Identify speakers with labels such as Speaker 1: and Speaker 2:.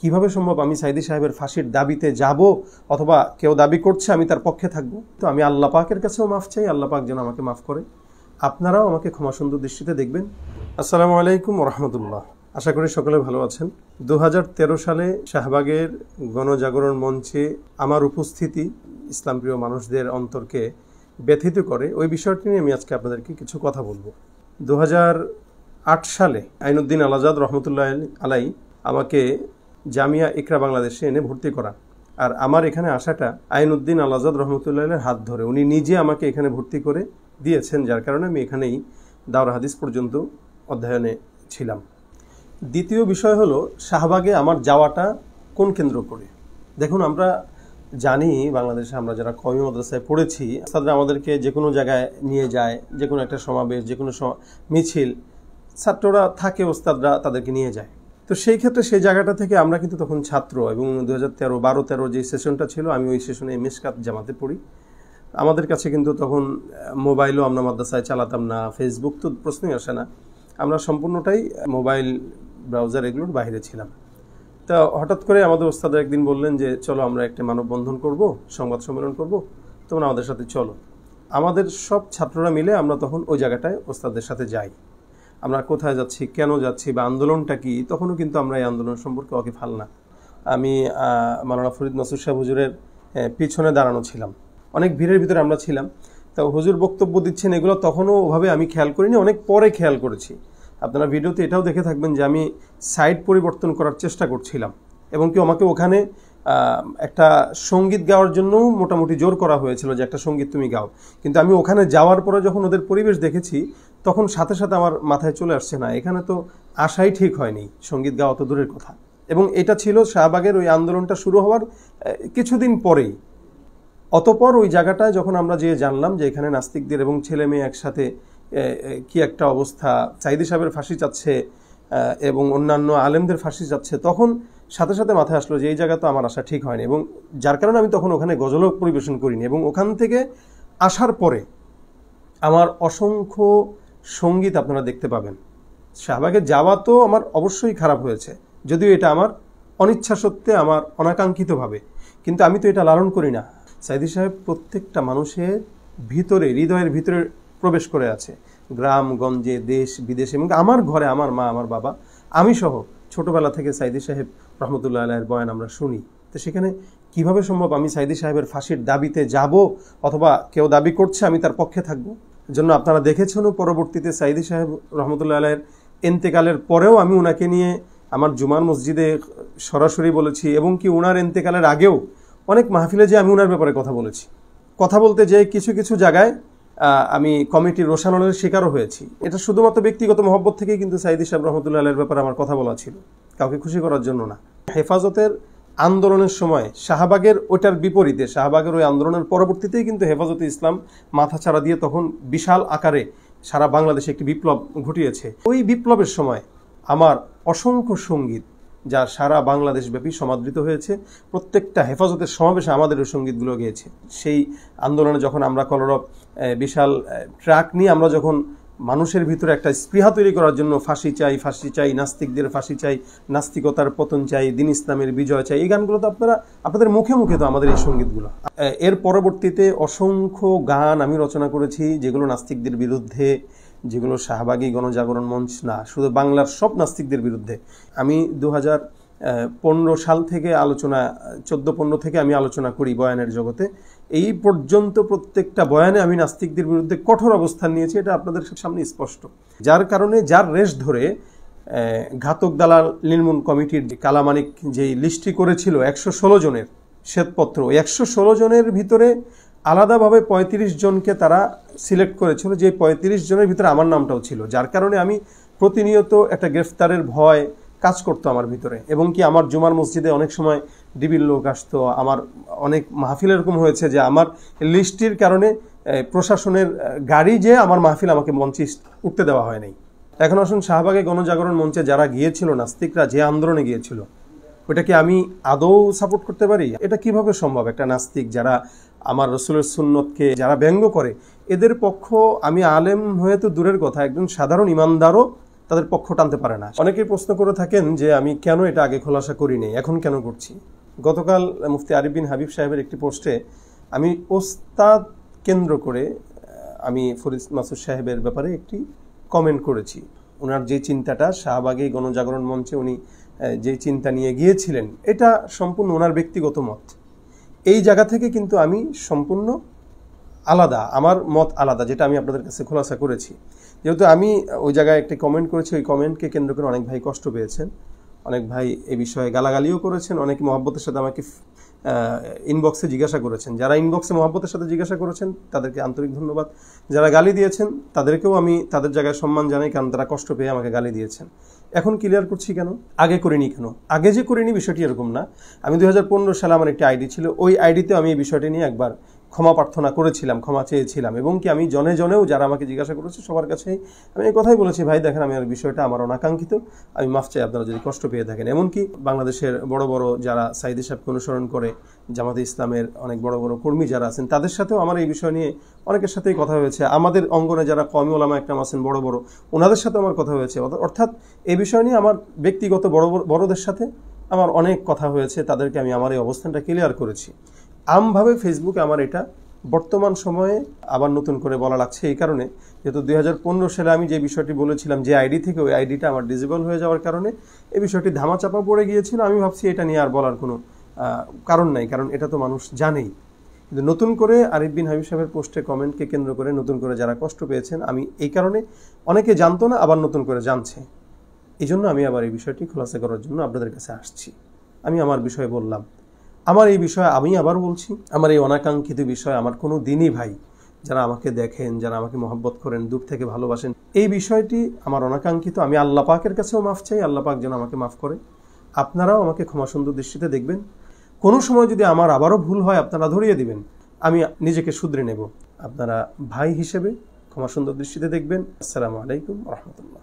Speaker 1: কিভাবে সম্ভব আমি সাইদি সাহেবের ফাঁসির দাবিতে যাব অথবা কেউ দাবি করছে আমি তার পক্ষে থাকব? তো আমি আল্লাহ পাকের কাছেও মাফ চাই, আল্লাহ পাক যেন আমাকে মাফ করে, আপনারাও আমাকে ক্ষমা সুন্দর দৃষ্টিতে দেখবেন। আসসালামু আলাইকুম ওয়া রাহমাতুল্লাহ। আশা করি সকলে ভালো আছেন। 2013 সালে শাহবাগের গণজাগরণ মঞ্চে আমার উপস্থিতি ইসলামপ্রিয় মানুষদের অন্তরকে ব্যথিত করে। ওই বিষয়টি নিয়ে আমি আজকে আপনাদেরকে কিছু কথা বলবো। 2008 সালে আইনুদ্দিন আল আজাদ রহমতুল্লাহ আলাই আমাকে জামিয়া ইকরা বাংলাদেশে এনে ভর্তি করা, আর আমার এখানে আসাটা আইনুদ্দিন আল আজাদ রহমতুল্লাহের হাত ধরে। উনি নিজে আমাকে এখানে ভর্তি করে দিয়েছেন, যার কারণে আমি এখানেই দাওরা হাদিস পর্যন্ত অধ্যয়নে ছিলাম। দ্বিতীয় বিষয় হলো শাহবাগে আমার যাওয়াটা কোন কেন্দ্র করে। দেখুন, আমরা জানি বাংলাদেশে আমরা যারা কওমি মাদ্রাসায় পড়েছি, তারা আমাদেরকে যে কোনো জায়গায় নিয়ে যায়, যে কোনো একটা সমাবেশ, যে কোনো মিছিল, ছাত্ররা থাকে, ওস্তাদরা তাদেরকে নিয়ে যায়। তো সেই ক্ষেত্রে সেই জায়গাটা থেকে আমরা কিন্তু তখন ছাত্র, এবং 2013 যে সেশনটা ছিল, আমি ওই সেশনে মিশকাত জামাতে পড়ি। আমাদের কাছে কিন্তু তখন মোবাইলও আমরা মাদ্রাসায় চালাতাম না, ফেসবুক তো প্রশ্নই আসে না, আমরা সম্পূর্ণটাই মোবাইল ব্রাউজার এগুলোর বাইরে ছিলাম। তা হঠাৎ করে আমাদের ওস্তাদরা একদিন বললেন যে চলো আমরা একটা মানববন্ধন করব, সংবাদ সম্মেলন করব, তোমরা আমাদের সাথে চলো। আমাদের সব ছাত্ররা মিলে আমরা তখন ওই জায়গাটায় ওস্তাদের সাথে যাই। আমরা কোথায় যাচ্ছি, কেন যাচ্ছি, বা আন্দোলনটা কি, তখনও কিন্তু আমরা এই আন্দোলন সম্পর্কে ওয়াকিফাল না। আমি মাওলানা ফরিদ মাসুদ সাহেব হুজুরের পিছনে দাঁড়ানো ছিলাম, অনেক ভিড়ের ভিতরে আমরা ছিলাম। তা হুজুর বক্তব্য দিচ্ছেন, এগুলো তখনও ওভাবে আমি খেয়াল করিনি, অনেক পরে খেয়াল করেছি। আপনারা ভিডিওতে এটাও দেখে থাকবেন যে আমি সাইড পরিবর্তন করার চেষ্টা করছিলাম, এবং কি আমাকে ওখানে একটা সঙ্গীত গাওয়ার জন্য মোটামুটি জোর করা হয়েছিল যে একটা সঙ্গীত তুমি গাও। কিন্তু আমি ওখানে যাওয়ার পরে যখন ওদের পরিবেশ দেখেছি, তখন সাথে সাথে আমার মাথায় চলে আসছে, না এখানে তো আসাই ঠিক হয়নি, সঙ্গীত গাওয়া তো দূরের কথা। এবং এটা ছিল শাহবাগের ওই আন্দোলনটা শুরু হওয়ার কিছুদিন পরেই। অতপর ওই জায়গাটায় যখন আমরা যেয়ে জানলাম যে এখানে নাস্তিকদের এবং ছেলে মেয়ে একসাথে কি একটা অবস্থা, সাইদি সাহেবের ফাঁসি চাচ্ছে এবং অন্যান্য আলেমদের ফাঁসি চাচ্ছে, তখন সাথে সাথে মাথায় আসলো যে এই জায়গা তো আমার আসা ঠিক হয়নি, এবং যার কারণে আমি তখন ওখানে গজলও পরিবেশন করিনি। এবং ওখান থেকে আসার পরে আমার অসংখ্য সঙ্গীত আপনারা দেখতে পাবেন। শাহবাগে যাওয়া তো আমার অবশ্যই খারাপ হয়েছে, যদিও এটা আমার অনিচ্ছা সত্ত্বে, আমার অনাকাঙ্ক্ষিতভাবে, কিন্তু আমি তো এটা লালন করি না। সাইদি সাহেব প্রত্যেকটা মানুষের ভিতরে, হৃদয়ের ভিতরে প্রবেশ করে আছে, গ্রামগঞ্জে, দেশ বিদেশে, এবং আমার ঘরে আমার মা, আমার বাবা, আমি সহ ছোটবেলা থেকে সাইদি সাহেব রহমতুল্লাহ আলাইহির বয়ান আমরা শুনি। তো সেখানে কিভাবে সম্ভব আমি সাইদি সাহেবের ফাঁসির দাবিতে যাব অথবা কেউ দাবি করছে আমি তার পক্ষে থাকব? জন্য আপনারা দেখেছেন পরবর্তীতে সাইদি সাহেব রহমতুল্লাহ আলাইহির ইন্তেকালের পরেও আমি ওনাকে নিয়ে আমার জুমার মসজিদে সরাসরি বলেছি, এবং কি ওনার ইন্তেকালের আগেও অনেক মাহফিলে যে আমি ওনার ব্যাপারে কথা বলেছি। কথা বলতে যে কিছু কিছু জায়গায় আমি কমিটির রোষানলের শিকারও হয়েছি। এটা শুধুমাত্র ব্যক্তিগত মহব্বত থেকেই কিন্তু সাইদি সাহেব রহমতুল্লাহ আলাইহির ব্যাপারে আমার কথা বলা ছিল, কাউকে খুশি করার জন্য না। হেফাজতের আন্দোলনের সময় শাহবাগের ওইটার বিপরীতে, শাহবাগের ওই আন্দোলনের পরবর্তীতেই কিন্তু হেফাজতে ইসলাম মাথাচাড়া দিয়ে তখন বিশাল আকারে সারা বাংলাদেশে একটি বিপ্লব ঘটিয়েছে। ওই বিপ্লবের সময় আমার অসংখ্য সঙ্গীত, যা সারা বাংলাদেশব্যাপী সমাদৃত হয়েছে, প্রত্যেকটা হেফাজতের সমাবেশে আমাদের ওই সঙ্গীতগুলো গিয়েছে। সেই আন্দোলনে যখন আমরা কলরব বিশাল ট্রাক নিয়ে আমরা যখন মানুষের ভিতরে একটা স্পৃহা তৈরি করার জন্য ফাঁসি চাই, ফাঁসি চাই, নাস্তিকদের ফাঁসি চাই, নাস্তিকতার পতন চাই, দিন ইসলামের বিজয় চাই, এই গানগুলো তো আপনাদের মুখে মুখে তো আমাদের এই সঙ্গীতগুলো। এর পরবর্তীতে অসংখ্য গান আমি রচনা করেছি, যেগুলো নাস্তিকদের বিরুদ্ধে, যেগুলো শাহবাগী গণজাগরণ মঞ্চ না, শুধু বাংলার সব নাস্তিকদের বিরুদ্ধে। আমি 2015 সাল থেকে 14-15 থেকে আমি আলোচনা করি বয়ানের জগতে। এই পর্যন্ত প্রত্যেকটা বয়ানে আমি নাস্তিকদের বিরুদ্ধে কঠোর অবস্থান নিয়েছি, এটা আপনাদের সামনে স্পষ্ট। যার কারণে যার রেশ ধরে ঘাতক দালাল নির্মূল কমিটির কালামানিক যেই লিস্টটি করেছিল 116 জনের শ্বেতপত্র, 116 জনের ভিতরে আলাদাভাবে 35 জনকে তারা সিলেক্ট করেছিল, যে 35 জনের ভিতরে আমার নামটাও ছিল। যার কারণে আমি প্রতিনিয়ত একটা গ্রেফতারের ভয় কাজ করতো আমার ভিতরে, এবং কি আমার জুমার মসজিদে অনেক সময় ডিবির লোক আসতো। আমার অনেক মাহফিল এরকম হয়েছে যে আমার লিস্টির কারণে প্রশাসনের গাড়ি যে আমার মাহফিল আমাকে মঞ্চে উঠতে দেওয়া হয় নাই। এখন আসুন, শাহবাগে গণজাগরণ মঞ্চে যারা গিয়েছিল, নাস্তিকরা যে আন্দোলনে গিয়েছিল, ওটাকে আমি আদৌ সাপোর্ট করতে পারি? এটা কিভাবে সম্ভব? একটা নাস্তিক যারা আমার রসুলের সুন্নতকে যারা ব্যঙ্গ করে, এদের পক্ষ আমি আলেম হয়ে তো দূরের কথা, একজন সাধারণ ইমানদারও তাদের পক্ষ টানতে পারে না। অনেকেই প্রশ্ন করে থাকেন যে আমি কেন এটা আগে খোলাসা করিনি, এখন কেন করছি। গতকাল মুফতি আরিফ বিন হাবিব সাহেবের একটি পোস্টে আমি ওস্তাদ কেন্দ্র করে আমি ফরিদ মাসুদ সাহেবের ব্যাপারে একটি কমেন্ট করেছি। ওনার যে চিন্তাটা শাহবাগে গণজাগরণ মঞ্চে উনি যে চিন্তা নিয়ে গিয়েছিলেন, এটা সম্পূর্ণ ওনার ব্যক্তিগত মত। এই জায়গা থেকে কিন্তু আমি সম্পূর্ণ আলাদা, আমার মত আলাদা, যেটা আমি আপনাদের কাছে খোলাসা করেছি। যেহেতু আমি ওই জায়গায় একটি কমেন্ট করেছি, ওই কমেন্টকে কেন্দ্র করে অনেক ভাই কষ্ট পেয়েছেন, অনেক ভাই এই বিষয়ে গালাগালিও করেছেন, অনেকে মহব্বতের সাথে আমাকে ইনবক্সে জিজ্ঞাসা করেছেন। যারা ইনবক্সে মহব্বতের সাথে জিজ্ঞাসা করেছেন তাদেরকে আন্তরিক ধন্যবাদ। যারা গালি দিয়েছেন তাদেরকেও আমি তাদের জায়গায় সম্মান জানাই, কারণ তারা কষ্ট পেয়ে আমাকে গালি দিয়েছেন। এখন ক্লিয়ার করছি কেন, আগে করিনি কেন। আগে যে করিনি বিষয়টি এরকম না। আমি 2015 সালে আমার একটি আইডি ছিল, ওই আইডিতে আমি এই বিষয়টি নিয়ে একবার ক্ষমা প্রার্থনা করেছিলাম, ক্ষমা চেয়েছিলাম, এবং কি আমি জনে জনেও যারা আমাকে জিজ্ঞাসা করেছে সবার কাছেই আমি এই কথাই বলেছি, ভাই দেখেন আমি আর বিষয়টা আমার অনাকাঙ্ক্ষিত, আমি মাফ চাই আপনারা যদি কষ্ট পেয়ে থাকেন। এমনকি বাংলাদেশের বড় বড় যারা সাইদি সাহেবকে অনুসরণ করে, জামাতে ইসলামের অনেক বড় বড় কর্মী যারা আছেন, তাদের সাথেও আমার এই বিষয় নিয়ে অনেকের সাথেই কথা হয়েছে। আমাদের অঙ্গনে যারা কওমি ওলামা একরাম আছেন বড় বড়, ওনাদের সাথেও আমার কথা হয়েছে। অর্থাৎ এই বিষয় নিয়ে আমার ব্যক্তিগত বড়দের সাথে আমার অনেক কথা হয়েছে, তাদেরকে আমি আমার এই অবস্থানটা ক্লিয়ার করেছি। আমভাবে ফেসবুকে আমার এটা বর্তমান সময়ে আবার নতুন করে বলা লাগছে এই কারণে, যেহেতু 2015 সালে আমি যে বিষয়টি বলেছিলাম যে আইডি থেকে, ওই আইডিটা আমার ডিজেবল হয়ে যাওয়ার কারণে এই বিষয়টি ধামাচাপা পড়ে গিয়েছিল। আমি ভাবছি এটা নিয়ে আর বলার কোনো কারণ নাই, কারণ এটা তো মানুষ জানেই। কিন্তু নতুন করে আরিফ বিন হাবিব সাহেবের পোস্টে কমেন্টকে কেন্দ্র করে নতুন করে যারা কষ্ট পেয়েছেন, আমি এই কারণে, অনেকে জানতো না আবার নতুন করে জানছে, এই জন্য আমি আবার এই বিষয়টি খোলাসা করার জন্য আপনাদের কাছে আসছি। আমি আমার বিষয়ে বললাম, আমার এই বিষয়ে আমি আবার বলছি, আমার এই অনাকাঙ্ক্ষিত বিষয় আমার কোনো দিনই ভাই যারা আমাকে দেখেন, যারা আমাকে মহব্বত করেন, দূর থেকে ভালোবাসেন, এই বিষয়টি আমার অনাকাঙ্ক্ষিত। আমি আল্লাহ পাকের কাছেও মাফ চাই, আল্লাহ পাক যেন আমাকে মাফ করে। আপনারাও আমাকে ক্ষমা সুন্দর দৃষ্টিতে দেখবেন। কোনো সময় যদি আমার আবারও ভুল হয় আপনারা ধরিয়ে দিবেন, আমি নিজেকে শুধরে নেব। আপনারা ভাই হিসেবে ক্ষমা সুন্দর দৃষ্টিতে দেখবেন। আসসালামু আলাইকুম ওয়া রাহমাতুল্লাহ।